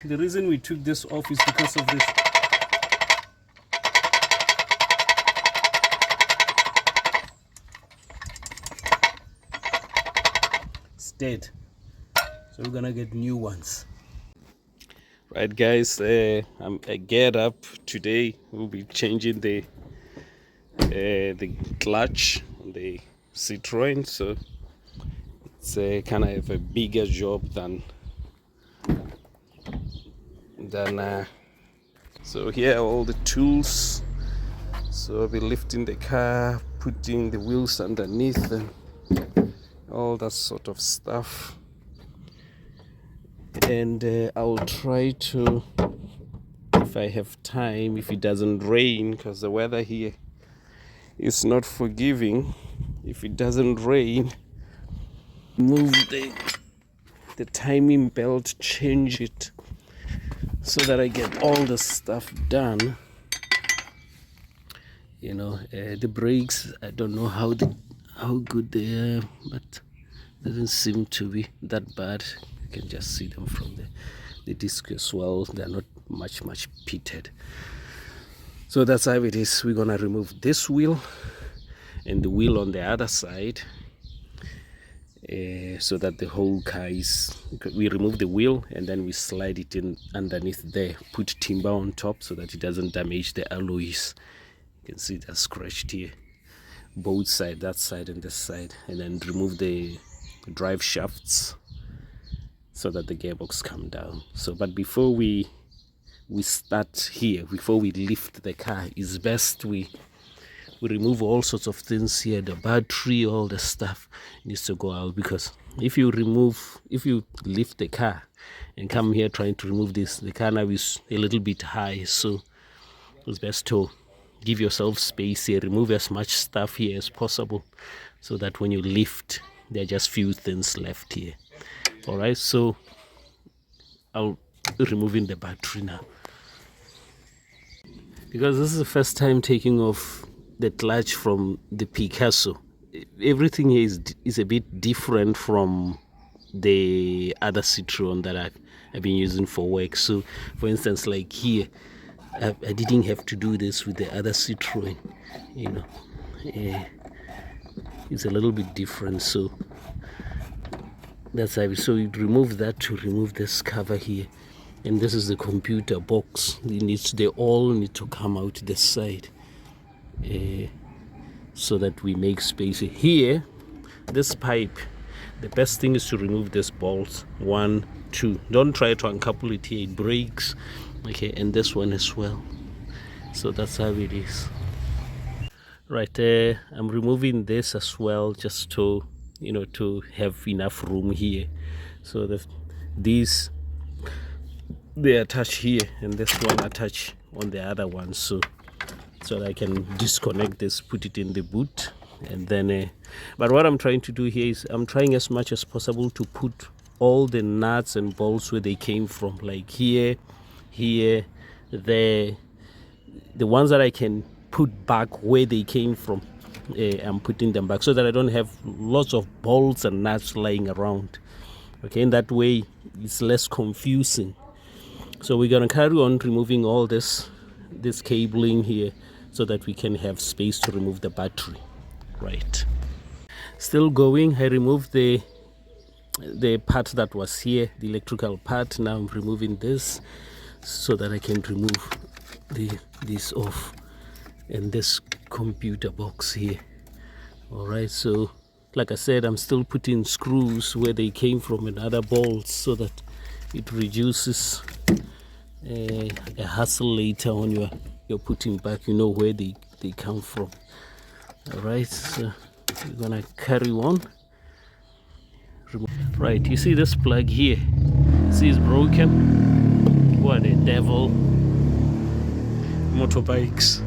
The reason we took this off is because of this. It's dead. So we're gonna get new ones. Right, guys, I'm geared up today. We'll be changing the clutch on the Citroen, so it's kind of a bigger job than so here are all the tools. So I'll be lifting the car, putting the wheels underneath and all that sort of stuff. And I'll try to, if I have time, if it doesn't rain, because the weather here is not forgiving. If it doesn't rain, move the timing belt, change it so that I get all the stuff done. You know, the brakes, I don't know how good they are, but doesn't seem to be that bad. You can just see them from the disc as well. They're not much pitted. So that's how it is. We're gonna remove this wheel and the wheel on the other side, so that the whole car is, we remove the wheel and then we slide it in underneath there, put timber on top so that it doesn't damage the alloys. You can see they're scratched here, both sides, that side and this side, and then remove the drive shafts so that the gearbox come down. So but before we start here, before we lift the car, it's best we remove all sorts of things here. The battery, all the stuff needs to go out, because if you lift the car and come here trying to remove this, the car now is a little bit high, so it's best to give yourself space here, remove as much stuff here as possible, so that when you lift, there are just few things left here. All right, so I'll be removing the battery now, because this is the first time taking off the clutch from the Picasso. Everything here is a bit different from the other Citroen that I've been using for work. So for instance, like here, I didn't have to do this with the other Citroen, you know. It's a little bit different, so that's how. So you remove that to remove this cover here, and this is the computer box. They all need to come out this side, so that we make space here. This pipe, the best thing is to remove this bolt 1, 2. Don't try to uncouple it here, it breaks. Okay, and this one as well. So that's how it is. Right, I'm removing this as well, just to, you know, to have enough room here. So these, they attach here, and this one attach on the other one, so I can disconnect this, put it in the boot, and then but what I'm trying to do here is I'm trying as much as possible to put all the nuts and bolts where they came from, like here, there. The ones that I can put back where they came from, I'm putting them back, so that I don't have lots of bolts and nuts lying around. Okay, in that way it's less confusing. So we're gonna carry on removing all this cabling here, so that we can have space to remove the battery. Right, still going. I removed the part that was here, the electrical part. Now I'm removing this so that I can remove this off, and this computer box here. All right, so like I said, I'm still putting screws where they came from and other bolts, so that it reduces a hassle later on. You're putting back, you know where they come from. All right, so we're gonna carry on. Right, you see this plug here, see it's broken. What a devil. Motorbikes.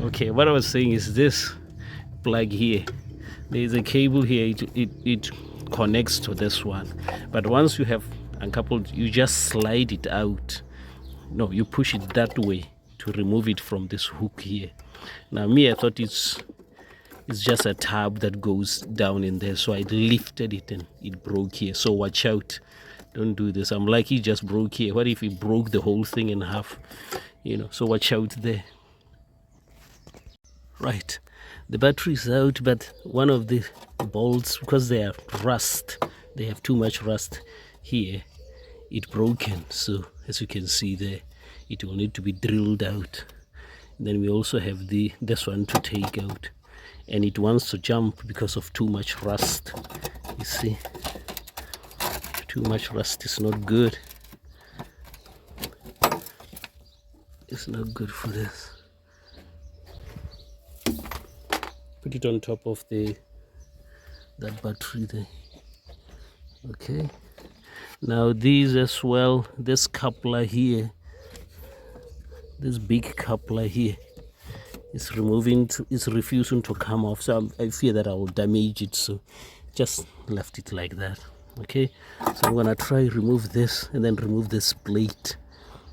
Okay, what I was saying is this plug here, there's a cable here, it connects to this one, but once you have uncoupled, you just slide it out. No, you push it that way to remove it from this hook here. Now me, I thought it's just a tab that goes down in there, so I lifted it and it broke here. So watch out, don't do this. I'm like, he just broke here. What if he broke the whole thing in half? You know, so watch out there. Right, the battery's out, but one of the bolts, because they are rust, they have too much rust here, it broken. So as you can see there, it will need to be drilled out. And then we also have this one to take out, and it wants to jump because of too much rust. You see, too much rust is not good. It's not good for this. Put it on top of that battery there. Okay, now these as well, this coupler here, this big coupler here is refusing to come off, so I fear that I will damage it, so just left it like that. Okay, so I'm gonna try remove this and then remove this plate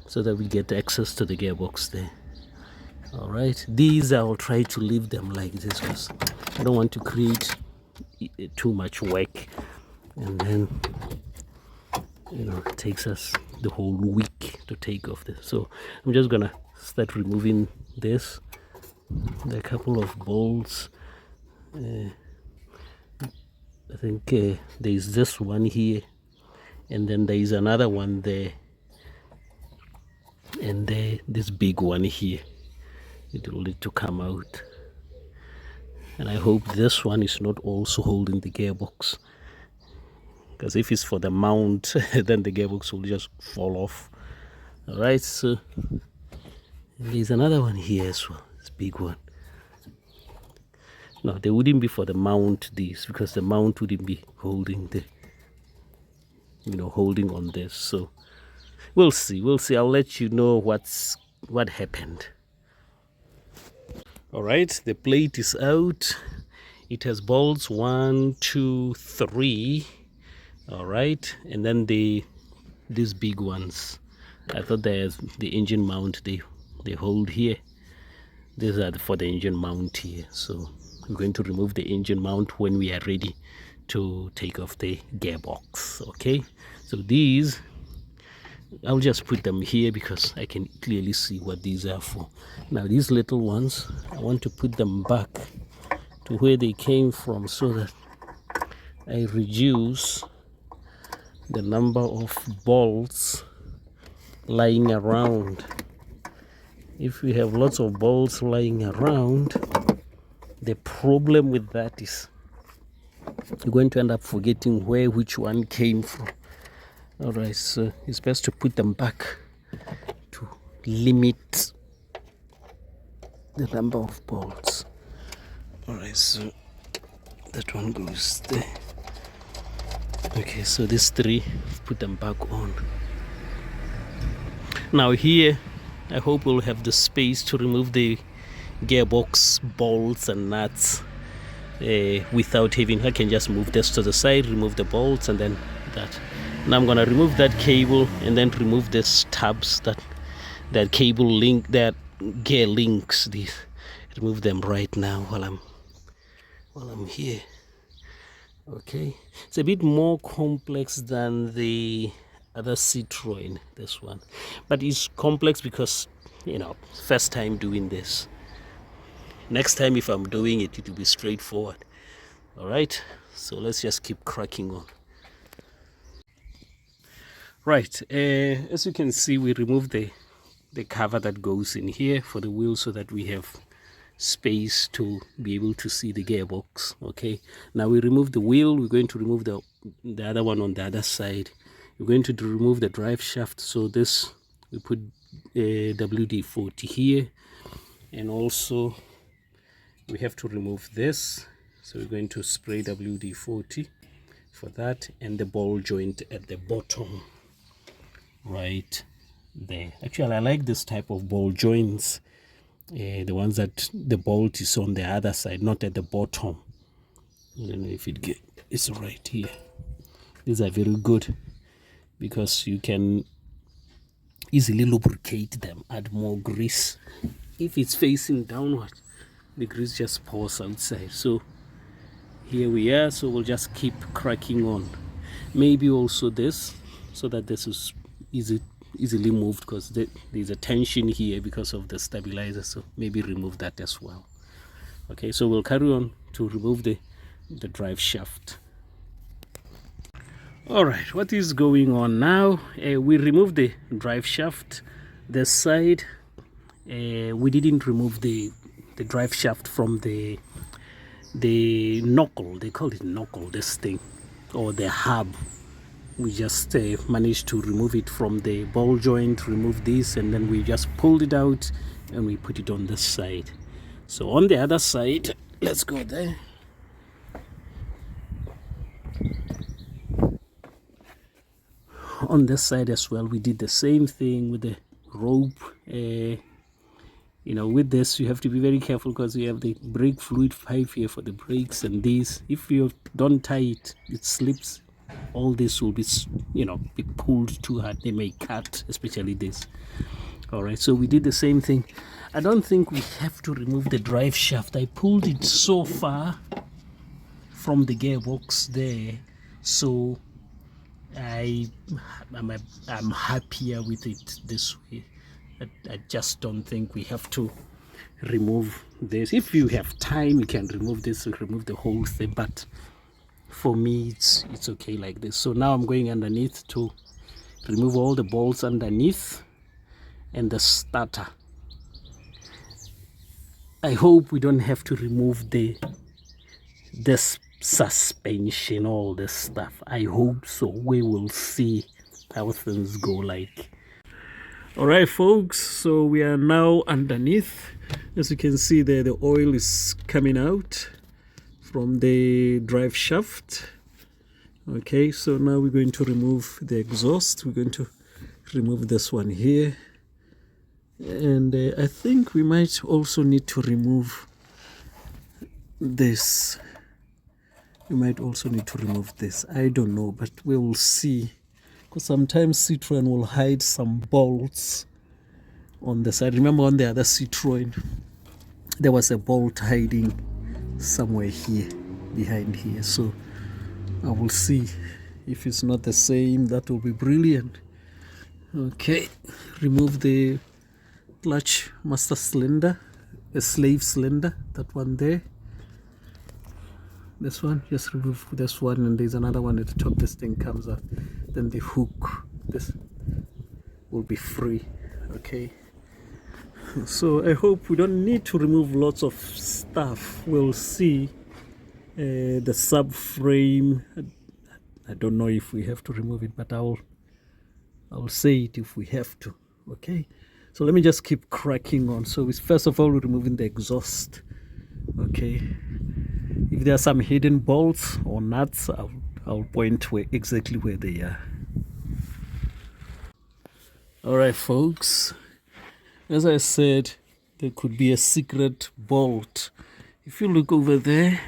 so that we get access to the gearbox there. All right, these I will try to leave them like this because I don't want to create too much work, and then, you know, it takes us the whole week to take off this. So I'm just gonna start removing this, the couple of bolts. I think there's this one here, and then there is another one there, and this big one here. It will need to come out, and I hope this one is not also holding the gearbox, because if it's for the mount then the gearbox will just fall off. All right, so there's another one here as well, this big one. No, they wouldn't be for the mount, these, because the mount wouldn't be holding holding on this. So we'll see. I'll let you know what happened. All right, the plate is out. It has bolts 1, 2, 3. All right, and then these big ones. I thought there's the engine mount they hold here. These are for the engine mount here. So we're going to remove the engine mount when we are ready to take off the gearbox. Okay, so these, I'll just put them here because I can clearly see what these are for. Now these little ones, I want to put them back to where they came from so that I reduce the number of bolts lying around. If we have lots of bolts lying around, the problem with that is you're going to end up forgetting which one came from. All right, so it's best to put them back to limit the number of bolts. All right, so that one goes there. Okay, so these 3, put them back on. Now here, I hope we'll have the space to remove the gearbox bolts and nuts without having, I can just move this to the side, remove the bolts, and then that. Now I'm gonna remove that cable and then remove these tabs, that cable link, that gear links. These, remove them right now while I'm here. Okay, it's a bit more complex than the other Citroen, this one, but it's complex because, you know, first time doing this. Next time if I'm doing it, it will be straightforward. All right, so let's just keep cracking on. Right, as you can see, we removed the cover that goes in here for the wheel so that we have space to be able to see the gearbox. Okay, now we remove the wheel. We're going to remove the other one on the other side. We're going to remove the drive shaft. So this, we put WD-40 here, and also we have to remove this. So we're going to spray WD-40 for that, and the ball joint at the bottom right there. Actually, I like this type of ball joints, the ones that the bolt is on the other side, not at the bottom. I don't know if it's right here. These are very good because you can easily lubricate them, add more grease. If it's facing downward, the grease just pours outside. So here we are, so we'll just keep cracking on. Maybe also this, so that this is easily moved, because there's a tension here because of the stabilizer. So maybe remove that as well. Okay, so we'll carry on to remove the drive shaft. All right, what is going on now? We removed the drive shaft, this side. We didn't remove the drive shaft from the knuckle. They call it knuckle, this thing, or the hub. We just managed to remove it from the ball joint, remove this, and then we just pulled it out and we put it on this side. So on the other side, let's go there. On this side as well, we did the same thing with the rope. You know, with this you have to be very careful, because you have the brake fluid pipe here for the brakes, and these, if you don't tie it, it slips. All this will be, you know, be pulled too hard, they may cut, especially this. All right, so we did the same thing. I don't think we have to remove the drive shaft. I pulled it so far from the gearbox there, so I'm happier with it this way. I just don't think we have to remove this. If you have time, you can remove this, remove the whole thing, but for me it's okay like this. So now I'm going underneath to remove all the bolts underneath and the starter. I hope we don't have to remove this suspension, all this stuff. I hope so. We will see how things go like. All right, folks, so we are now underneath. As you can see there, the oil is coming out from the drive shaft. Okay, so now we're going to remove the exhaust. We're going to remove this one here, and I think we might also need to remove this. We might also need to remove this. I don't know, but we will see, because sometimes Citroen will hide some bolts on the side. Remember on the other Citroen, there was a bolt hiding somewhere here, behind here. So I will see if it's not the same. That will be brilliant. Okay, remove the clutch master cylinder, a slave cylinder, that one there. This one, just remove this one, and there's another one at the top. This thing comes up, then the hook, this will be free. Okay, so I hope we don't need to remove lots of stuff. We'll see. The subframe, I don't know if we have to remove it, but I'll say it if we have to. Okay, so let me just keep cracking on. So it's first of all removing the exhaust. Okay, if there are some hidden bolts or nuts, I'll point exactly where they are. All right, folks, as I said, there could be a secret bolt. If you look over there,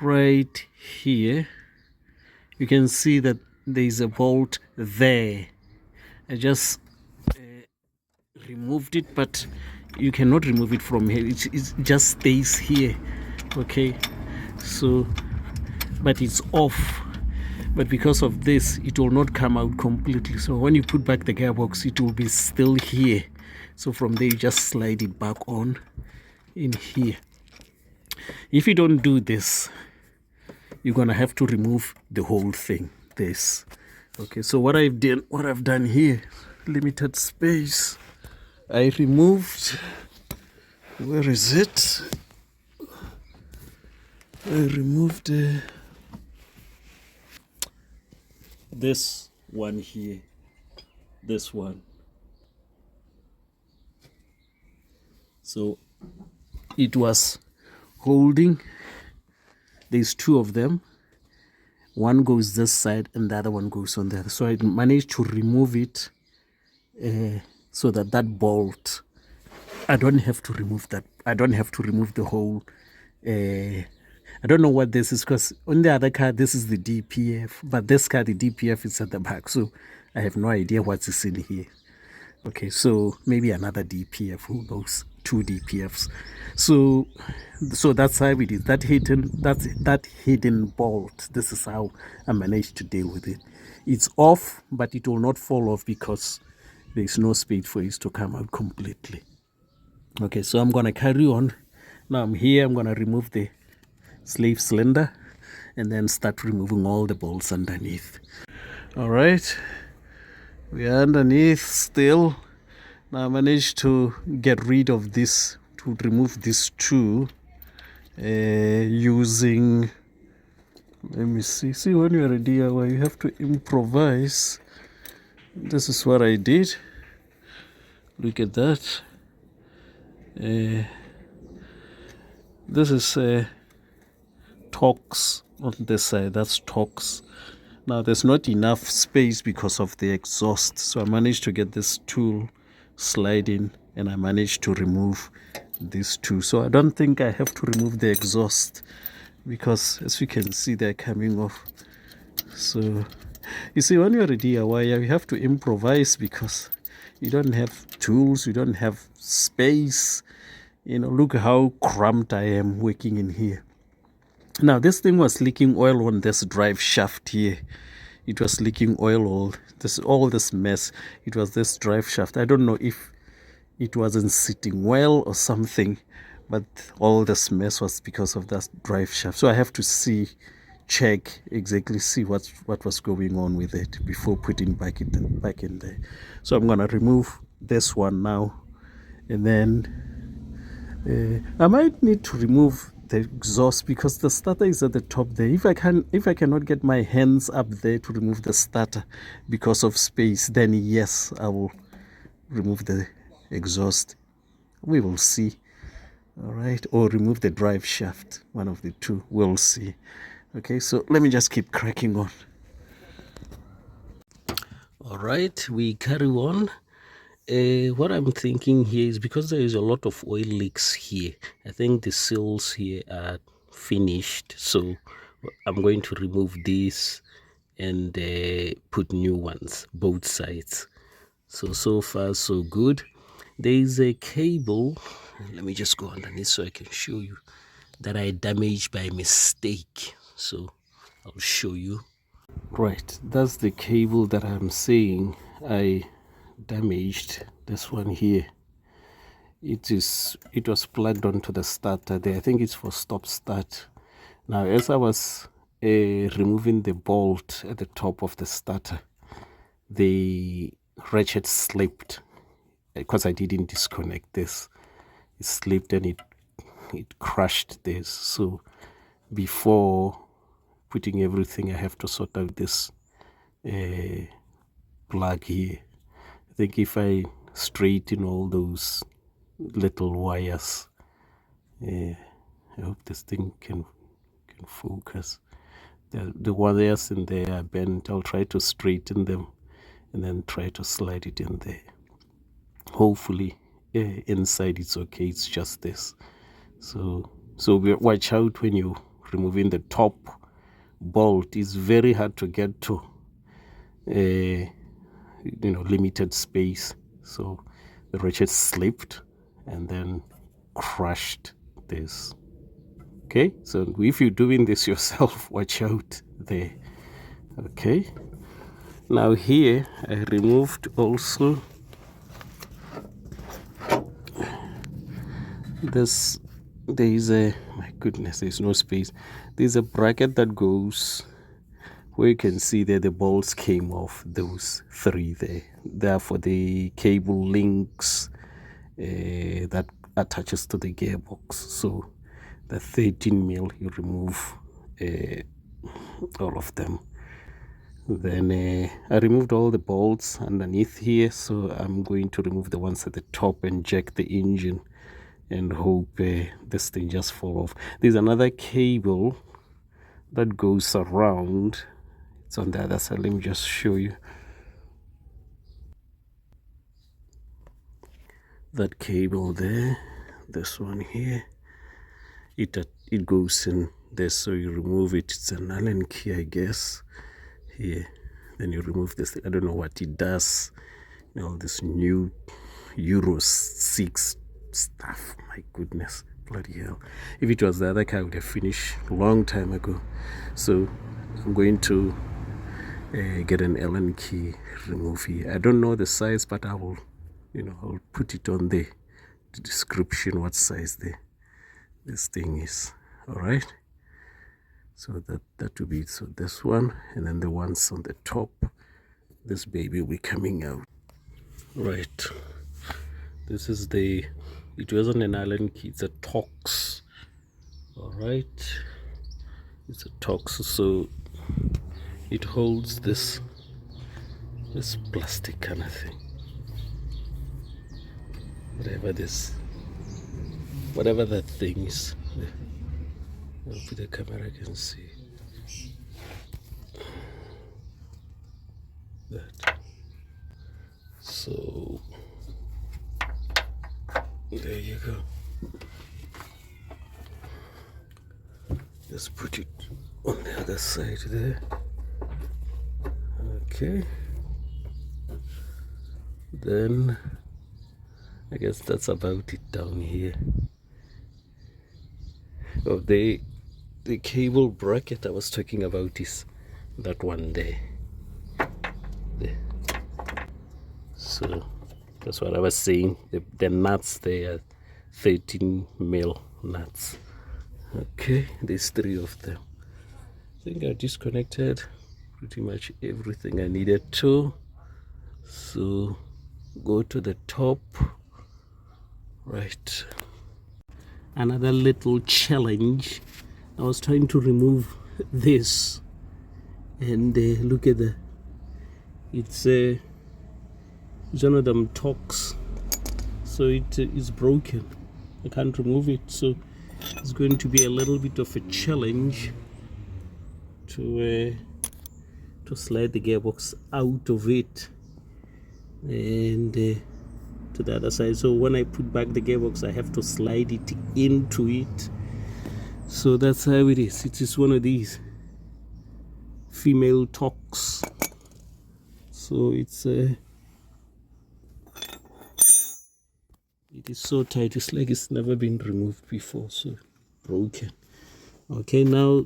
right here, you can see that there is a bolt there. I just removed it, but you cannot remove it from here. It just stays here. Okay, so, but it's off, but because of this it will not come out completely. So when you put back the gearbox, it will be still here. So from there you just slide it back on in here. If you don't do this, you're gonna have to remove the whole thing. This. Okay, so what I've done here, limited space, I removed, where is it? I removed this one here, this one. So it was holding, there's two of them. One goes this side and the other one goes on the other. So I managed to remove it so that bolt, I don't have to remove that. I don't have to remove the whole I don't know what this is, because on the other car this is the DPF, but this car the DPF is at the back, so I have no idea what is in here. Okay, so maybe another DPF, who knows. 2 DPFs. So that's how it is. That hidden bolt, this is how I managed to deal with it. It's off, but it will not fall off because there's no space for it to come out completely. Okay, so I'm gonna carry on. Now I'm here, I'm gonna remove the slave cylinder and then start removing all the bolts underneath. All right, we are underneath still. Now I managed to get rid of this, to remove these two using, let me see, when you're a DIY you have to improvise. This is what I did. Look at that. This is Torx on this side. That's Torx. Now there's not enough space because of the exhaust, so I managed to get this tool sliding and I managed to remove these two. So I don't think I have to remove the exhaust because, as you can see, they're coming off. So you see, when you're a DIY, you have to improvise because you don't have tools, you don't have space. You know, look how cramped I am working in here. Now this thing was leaking oil on this drive shaft here. It was leaking oil, all this mess. It was this drive shaft. I don't know if it wasn't sitting well or something, but all this mess was because of that drive shaft. So I have to check exactly, see what was going on with it before putting back in there. So I'm gonna remove this one now, and then I might need to remove the exhaust because the starter is at the top there. If I cannot get my hands up there to remove the starter because of space, then yes, I will remove the exhaust. We will see. All right, or remove the drive shaft, one of the two. We'll see. Okay, so let me just keep cracking on. All right, we carry on. What I'm thinking here is, because there is a lot of oil leaks here, I think the seals here are finished, so I'm going to remove these and put new ones both sides. So far so good. There is a cable, let me just go underneath so I can show you, that I damaged by mistake, so I'll show you. Right, that's the cable that I'm saying I damaged. This one here, it was plugged onto the starter there. I think it's for stop start. Now as I was removing the bolt at the top of the starter, the ratchet slipped because I didn't disconnect this. It slipped and it crushed this. So before putting everything, I have to sort out this plug here. I think if I straighten all those little wires, I hope this thing can focus. The wires in there are bent. I'll try to straighten them and then try to slide it in there. Hopefully inside it's okay. It's just this. So watch out when you're removing the top bolt. It's very hard to get to limited space. So the ratchet slipped and then crushed this. Okay, so if you're doing this yourself, watch out there. Okay, now here I removed also this. There is my goodness, there's no space. There's a bracket that goes where you can see that the bolts came off, those three there. They're for the cable links that attaches to the gearbox. So the 13 mil, you remove all of them. Then I removed all the bolts underneath here, so I'm going to remove the ones at the top and jack the engine and hope this thing just fall off. There's another cable that goes around. It's on the other side. Let me just show you. That cable there, this one here, it goes in there, so you remove it. It's an Allen key, I guess. Here, then you remove this. I don't know what it does. This new Euro 6 stuff. My goodness, bloody hell. If it was the other car, I would have finished a long time ago. So I'm going to get an Allen key remover. I don't know the size, but I will, I'll put it on the description what size this thing is. All right. So that will be it. So this one, and then the ones on the top, this baby will be coming out. Right. This is it wasn't an Allen key, it's a Torx. All right. It's a Torx, so it holds this plastic kind of thing. Whatever that thing is. Hopefully the camera can see that. So there you go. Just put it on the other side there. Okay. Then I guess that's about it down here. Oh, the cable bracket I was talking about is that one there. So that's what I was saying. The nuts, they are 13 mil nuts. Okay, there's 3 of them. I think I disconnected pretty much everything I needed to. So go to the top. Right. Another little challenge. I was trying to remove this, and look at it's one of them Torx, so it is broken. I can't remove it, so it's going to be a little bit of a challenge to slide the gearbox out of it and to the other side. So when I put back the gearbox, I have to slide it into it. So that's how it is. It is one of these female Torx. So it is so tight, it's like it's never been removed before, so broken. Okay, now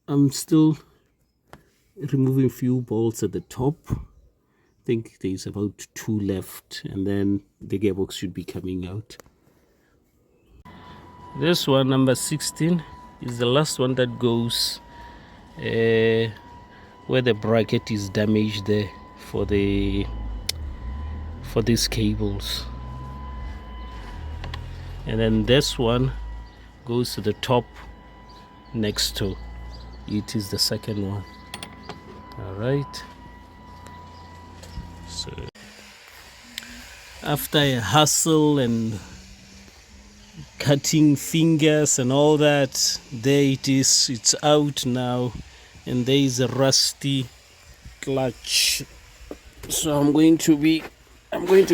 I'm still removing few bolts at the top. I think there's about 2 left, and then the gearbox should be coming out. This one, number 16, is the last one that goes where the bracket is damaged there for these cables. And then this one goes to the top next to it, is the second one. All right. So after a hustle and cutting fingers and all that, there it is. It's out now, and there is a rusty clutch. So I'm going to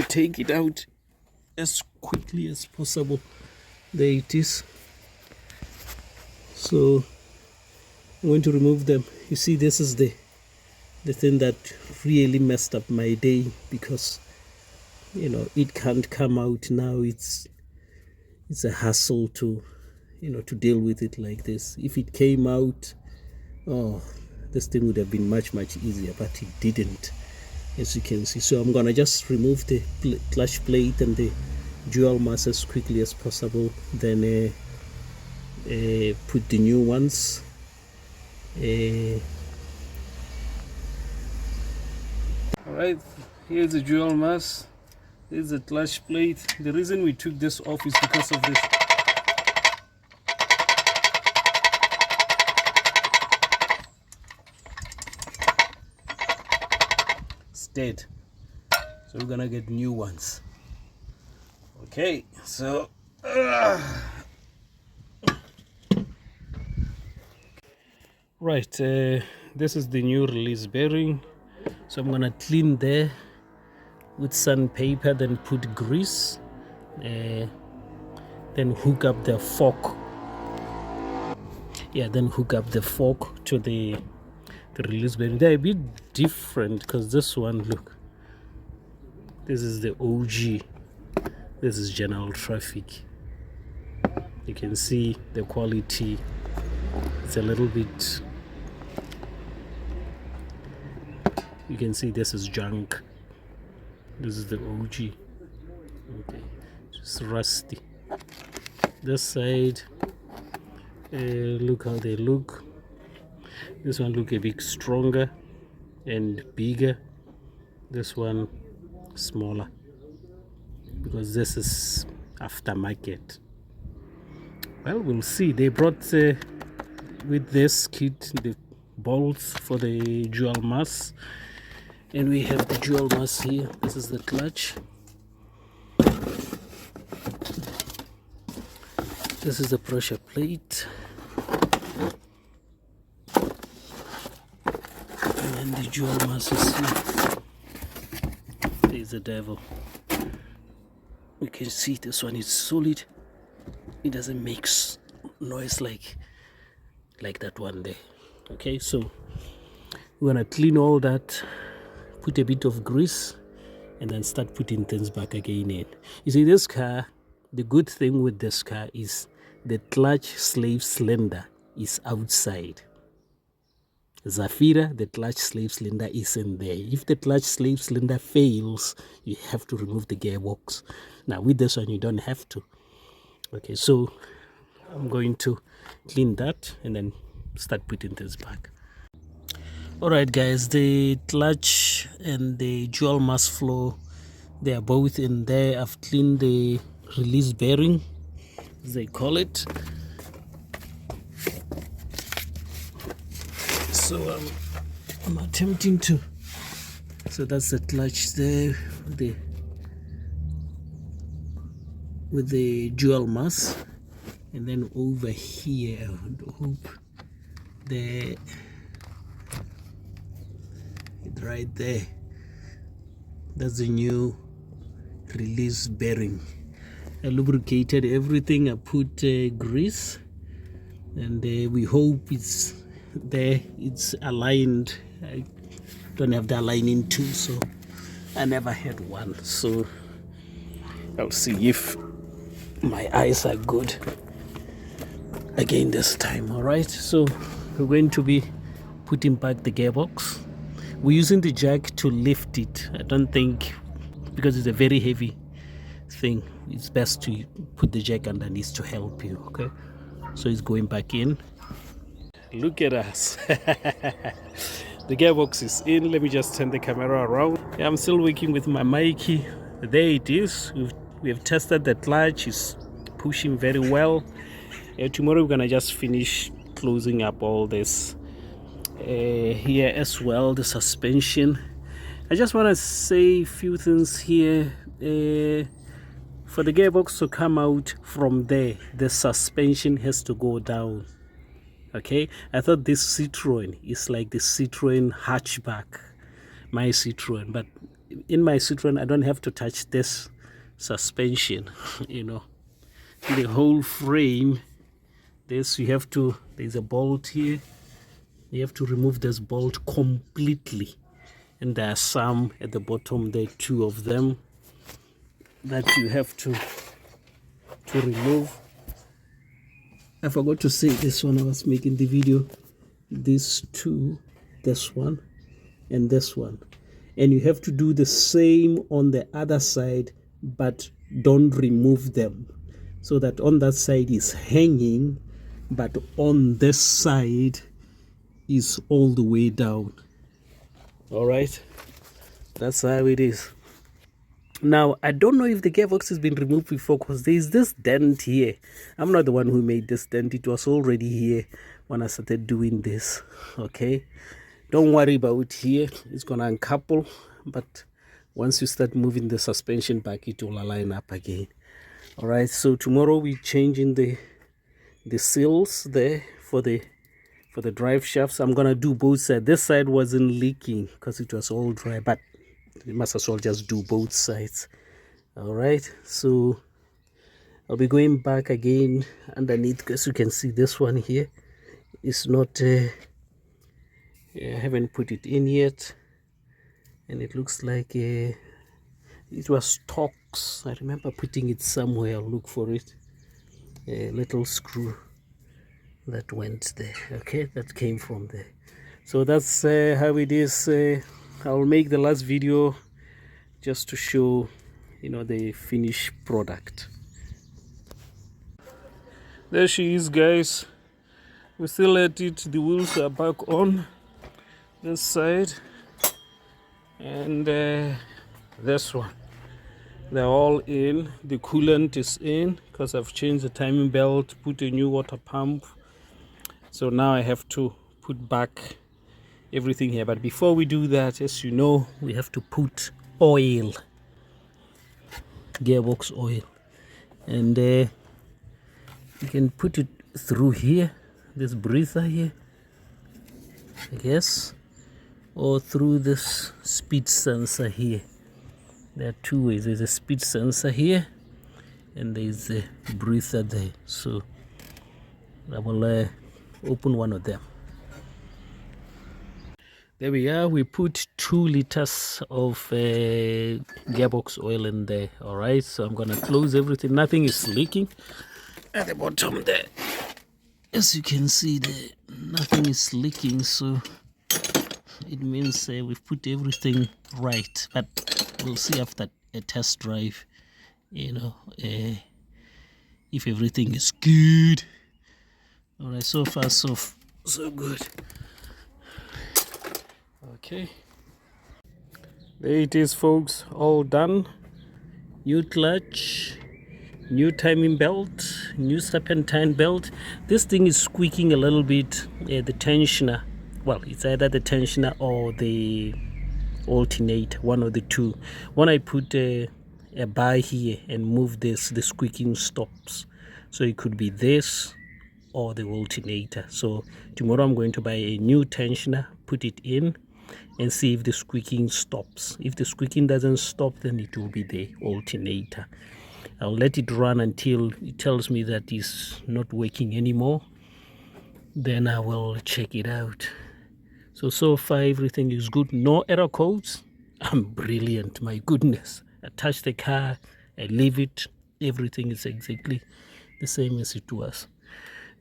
take it out as quickly as possible. There it is. So I'm going to remove them. You see, this is the thing that really messed up my day, because it can't come out now. It's a hassle to to deal with it like this. If it came out, oh, this thing would have been much easier, but it didn't, as you can see. So I'm gonna just remove the clutch plate and the dual mass as quickly as possible, then put the new ones. Alright, here's the dual mass. There's the clutch plate. The reason we took this off is because of this. It's dead. So we're gonna get new ones. Okay, so right, this is the new release bearing. So I'm gonna clean there with sandpaper, then put grease, then hook up the fork. Yeah, then hook up the fork to the release bearing. They're a bit different because this one, look, this is the OG. This is general traffic. You can see the quality. It's a little bit, you can see this is junk. This is the OG. Okay, just rusty. This side, look how they look. This one look a bit stronger and bigger. This one smaller, because this is aftermarket. Well, we'll see. They brought with this kit the bolts for the dual mass, and we have the dual mass here. This is the clutch. This is the pressure plate, and then the dual mass is here. There's the devil. You can see this one is solid. It doesn't make noise like that one there. Okay, so we're gonna clean all that, put a bit of grease, and then start putting things back again in. You see, this car, the good thing with this car is the clutch slave cylinder is outside. Zafira, the clutch slave cylinder isn't there. If the clutch slave cylinder fails, you have to remove the gearbox. Now with this one, you don't have to. Okay, so I'm going to clean that and then start putting this back. All right, guys, the clutch and the dual mass flow, they are both in there. I've cleaned the release bearing, as they call it. So I'm attempting to, so that's the clutch there with the dual mass, and then over here, I hope right there, that's the new release bearing. I lubricated everything. I put grease, and we hope it's there, it's aligned. I don't have the aligning tool, so I never had one, so I'll see if my eyes are good again this time. All right, so we're going to be putting back the gearbox. We're using the jack to lift it. I don't think, because it's a very heavy thing, it's best to put the jack underneath to help you. Okay, so it's going back in. Look at us. The gearbox is in. Let me just turn the camera around. I'm still working with my Mikey. There it is. We have tested the clutch. It's pushing very well. Tomorrow we're gonna just finish closing up all this here as well, the suspension. I just want to say a few things here. For the gearbox to come out from there, the suspension has to go down. Okay, I thought this Citroen is like the Citroen hatchback, my Citroen, but in my Citroen I don't have to touch this suspension. You know, the whole frame, this, you have to, there's a bolt here, you have to remove this bolt completely, and there are some at the bottom there, 2 of them that you have to remove. I forgot to say this when I was making the video. These 2, this one and this one, and you have to do the same on the other side, but don't remove them, so that on that side is hanging, but on this side is all the way down. All right, that's how it is. Now, I don't know if the gearbox has been removed before, because there's this dent here. I'm not the one who made this dent. It was already here when I started doing this. Okay, don't worry about here. It's gonna uncouple, but once you start moving the suspension back, it will align up again. All right, so tomorrow we're changing the seals there for the drive shafts. I'm gonna do both sides. This side wasn't leaking because it was all dry, but you must as well just do both sides. All right, so I'll be going back again underneath, because you can see this one here is not I haven't put it in yet, and it looks like I it was Torx. I remember putting it somewhere. I'll look for it. A little screw that went there. Okay, that came from there. So that's how it is. I'll make the last video just to show, you know, the finished product. There she is, guys. We still at it. The wheels are back on this side, and this one, they're all in. The coolant is in because I've changed the timing belt, put a new water pump. So now I have to put back everything here. But before we do that, as you know, we have to put oil, gearbox oil, and you can put it through here, this breather here, I guess, or through this speed sensor here. There are two ways. There's a speed sensor here and there's a breather there. So I will open one of them. There we are. We put 2 liters of gearbox oil in there. All right, so I'm gonna close everything. Nothing is leaking at the bottom there. As you can see there, nothing is leaking, so it means we've put everything right. But we'll see after a test drive, you know, if everything is good. All right, so far so good. Okay, there it is, folks, all done. New clutch, new timing belt, new serpentine belt. This thing is squeaking a little bit. The tensioner, well, it's either the tensioner or the alternator, one of the two. When I put a bar here and move this, the squeaking stops. So it could be this or the alternator. So tomorrow I'm going to buy a new tensioner, put it in, and see if the squeaking stops. If the squeaking doesn't stop, then it will be the alternator. I'll let it run until it tells me that it's not working anymore. Then I will check it out. So far everything is good. No error codes. I'm brilliant, my goodness. I touch the car, I leave it, everything is exactly the same as it was.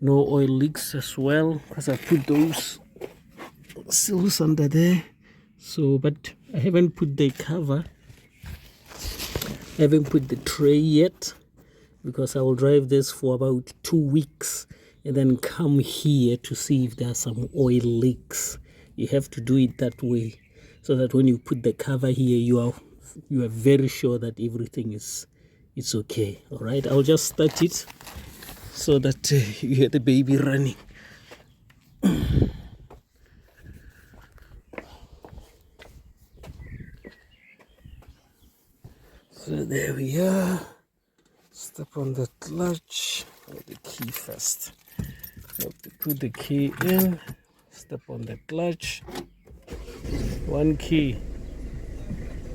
No oil leaks as well, because I put those seals under there. So, but I haven't put the cover, I haven't put the tray yet, because I will drive this for about 2 weeks and then come here to see if there are some oil leaks. You have to do it that way, so that when you put the cover here, you are very sure that everything is okay. All right, I'll just start it so that you hear the baby running. So there we are. Step on the clutch. Or the key first. Have to put the key in. Step on the clutch. 1 key.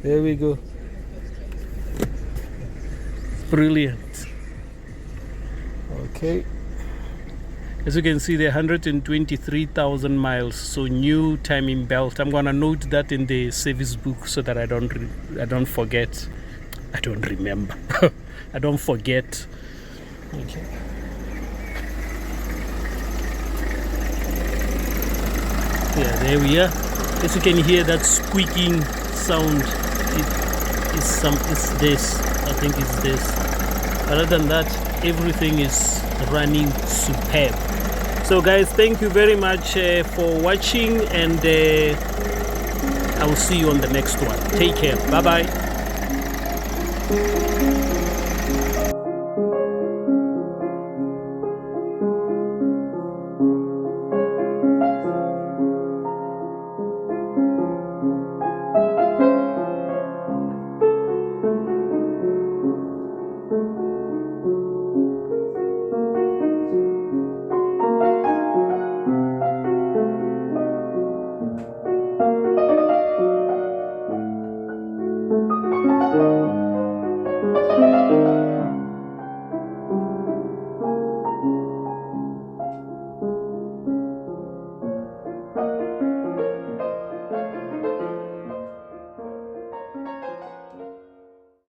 There we go. Brilliant. Okay. As you can see, there are 123,000 miles. So new timing belt. I'm gonna note that in the service book so that I don't forget. I don't remember. I don't forget. Okay. Yeah, there we are. As you can hear that squeaking sound, it's this. I think it's this. Other than that, everything is running superb. So guys, thank you very much for watching, and I will see you on the next one. Take care. Bye bye.